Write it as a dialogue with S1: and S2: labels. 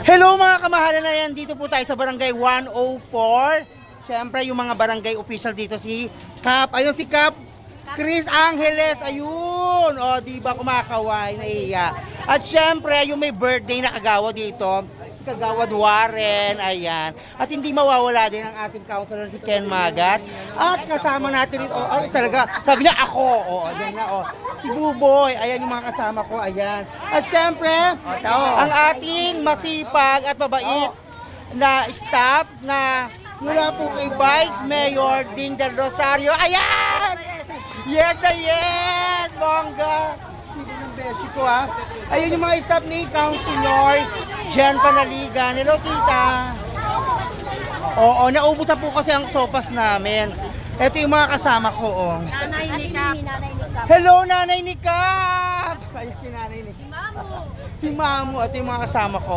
S1: Hello mga kamahalan na yan, dito po tayo sa Barangay 104. Siyempre yung mga barangay official dito si Cap, ayun si Cap Chris Angeles, ayun. O, di ba kumakaway, naiya. At siyempre yung may birthday na kagawa dito, si Kagawad Warren, ayan. At hindi mawawala din ang ating counselor si Ken Magat. At kasama natin ito, ay talaga, sabi niya ako, ayan na, si Buboy, ayan yung mga kasama ko, ayan. At siyempre, ang ating masipag at mabait na staff na mula po kay Vice Mayor Ding Del Rosario, ayan! Yes na yes! Bongga! Hindi ng beshi ko ha. Ayun yung mga staff ni Councilor Jen Panaligan. Hello tita! Oo, naubos na po kasi ang sopas namin. Ito yung mga kasama ko. Oh.
S2: Nanay ni Cap.
S1: Hello nanay ni Cap! Ay si nanay ni
S2: Si Mamu.
S1: Si Mamu. Ito yung mga kasama ko.